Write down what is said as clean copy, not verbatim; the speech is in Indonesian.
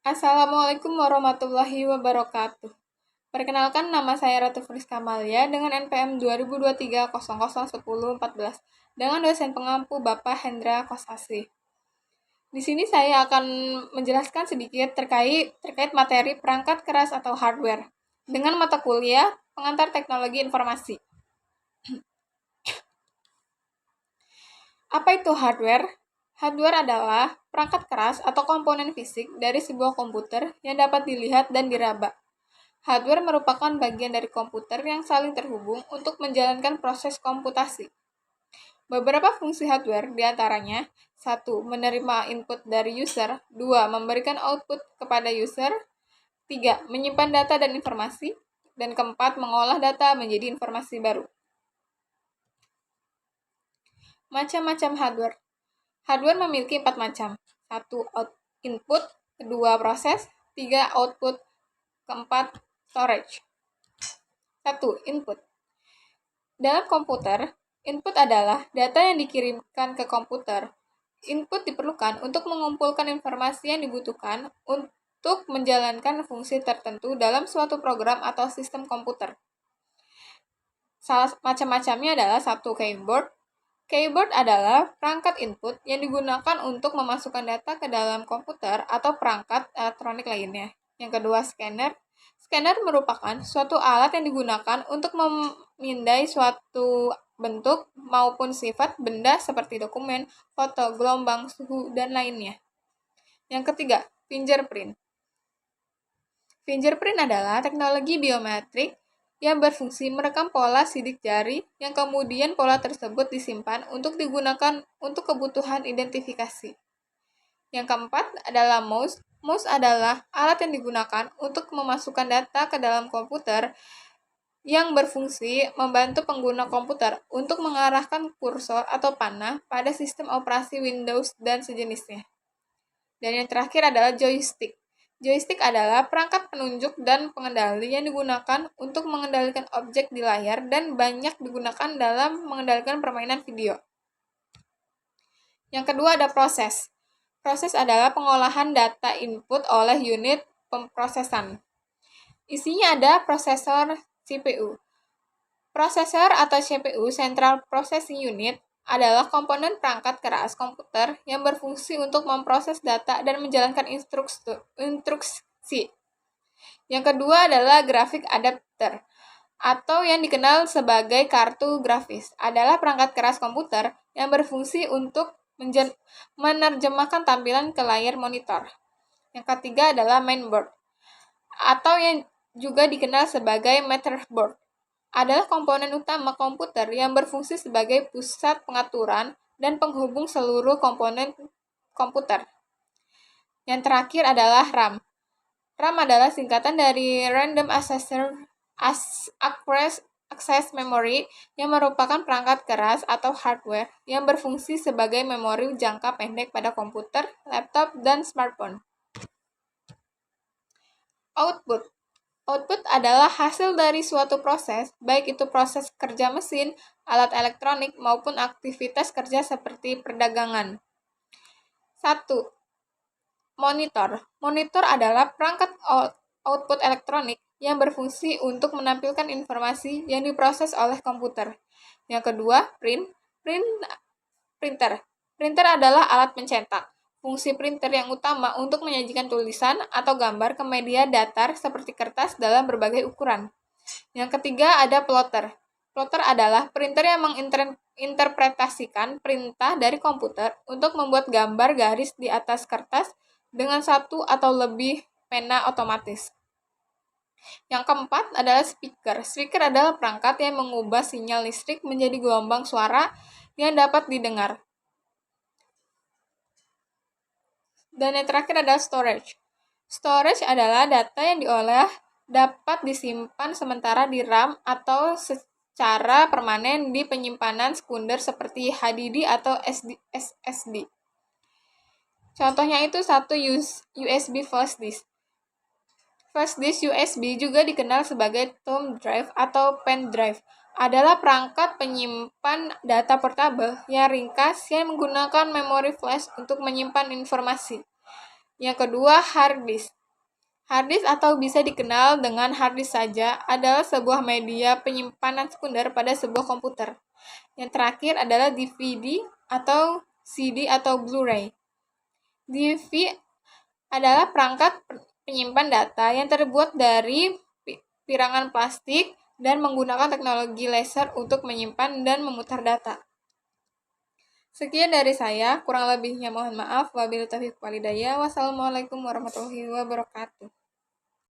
Assalamualaikum warahmatullahi wabarakatuh. Perkenalkan, nama saya Ratu Fris Kamalia dengan NPM 2023001014 dengan dosen pengampu Bapak Hendra Kosasi. Di sini saya akan menjelaskan sedikit terkait materi perangkat keras atau hardware dengan mata kuliah pengantar teknologi informasi. Apa itu hardware? Hardware adalah perangkat keras atau komponen fisik dari sebuah komputer yang dapat dilihat dan diraba. Hardware merupakan bagian dari komputer yang saling terhubung untuk menjalankan proses komputasi. Beberapa fungsi hardware diantaranya: 1. Menerima input dari user. 2. Memberikan output kepada user. 3. Menyimpan data dan informasi. Dan keempat, mengolah data menjadi informasi baru. Macam-macam hardware. Hardware memiliki 4 macam. 1. Input. 2. Proses. 3. Output. 4. Storage. 1. Input. Dalam komputer, input adalah data yang dikirimkan ke komputer. Input diperlukan untuk mengumpulkan informasi yang dibutuhkan untuk menjalankan fungsi tertentu dalam suatu program atau sistem komputer. Salah macam-macamnya adalah 1. Keyboard. Keyboard adalah perangkat input yang digunakan untuk memasukkan data ke dalam komputer atau perangkat elektronik lainnya. Yang kedua, scanner. Scanner merupakan suatu alat yang digunakan untuk memindai suatu bentuk maupun sifat benda seperti dokumen, foto, gelombang, suhu, dan lainnya. Yang ketiga, fingerprint. Fingerprint adalah teknologi biometrik yang berfungsi merekam pola sidik jari yang kemudian pola tersebut disimpan untuk digunakan untuk kebutuhan identifikasi. Yang keempat adalah mouse. Mouse adalah alat yang digunakan untuk memasukkan data ke dalam komputer yang berfungsi membantu pengguna komputer untuk mengarahkan kursor atau panah pada sistem operasi Windows dan sejenisnya. Dan yang terakhir adalah joystick. Joystick adalah perangkat penunjuk dan pengendali yang digunakan untuk mengendalikan objek di layar dan banyak digunakan dalam mengendalikan permainan video. Yang kedua ada proses. Proses adalah pengolahan data input oleh unit pemrosesan. Isinya ada prosesor, CPU. Prosesor atau CPU, Central Processing Unit, adalah komponen perangkat keras komputer yang berfungsi untuk memproses data dan menjalankan instruksi. Yang kedua adalah graphic adapter, atau yang dikenal sebagai kartu grafis, adalah perangkat keras komputer yang berfungsi untuk menerjemahkan tampilan ke layar monitor. Yang ketiga adalah mainboard, atau yang juga dikenal sebagai motherboard, adalah komponen utama komputer yang berfungsi sebagai pusat pengaturan dan penghubung seluruh komponen komputer. Yang terakhir adalah RAM. RAM adalah singkatan dari Random Access Memory yang merupakan perangkat keras atau hardware yang berfungsi sebagai memori jangka pendek pada komputer, laptop, dan smartphone. Output. Output adalah hasil dari suatu proses, baik itu proses kerja mesin, alat elektronik, maupun aktivitas kerja seperti perdagangan. 1. Monitor. Monitor adalah perangkat output elektronik yang berfungsi untuk menampilkan informasi yang diproses oleh komputer. Yang kedua, printer. Printer adalah alat pencetak. Fungsi printer yang utama untuk menyajikan tulisan atau gambar ke media datar seperti kertas dalam berbagai ukuran. Yang ketiga ada plotter. Plotter adalah printer yang menginterpretasikan perintah dari komputer untuk membuat gambar garis di atas kertas dengan satu atau lebih pena otomatis. Yang keempat adalah speaker. Speaker adalah perangkat yang mengubah sinyal listrik menjadi gelombang suara yang dapat didengar. Dan yang terakhir adalah storage. Storage adalah data yang diolah dapat disimpan sementara di RAM atau secara permanen di penyimpanan sekunder seperti HDD atau SSD. Contohnya itu 1 USB flash disk. Flash disk USB juga dikenal sebagai thumb drive atau pen drive, adalah perangkat penyimpan data portable yang ringkas yang menggunakan memori flash untuk menyimpan informasi. Yang kedua, hard disk. Hard disk atau bisa dikenal dengan hard disk saja adalah sebuah media penyimpanan sekunder pada sebuah komputer. Yang terakhir adalah DVD atau CD atau Blu-ray. DVD adalah perangkat penyimpan data yang terbuat dari pirangan plastik dan menggunakan teknologi laser untuk menyimpan dan memutar data. Sekian dari saya, kurang lebihnya mohon maaf. Wabillahi taufiq walhidayah. Wassalamualaikum warahmatullahi wabarakatuh.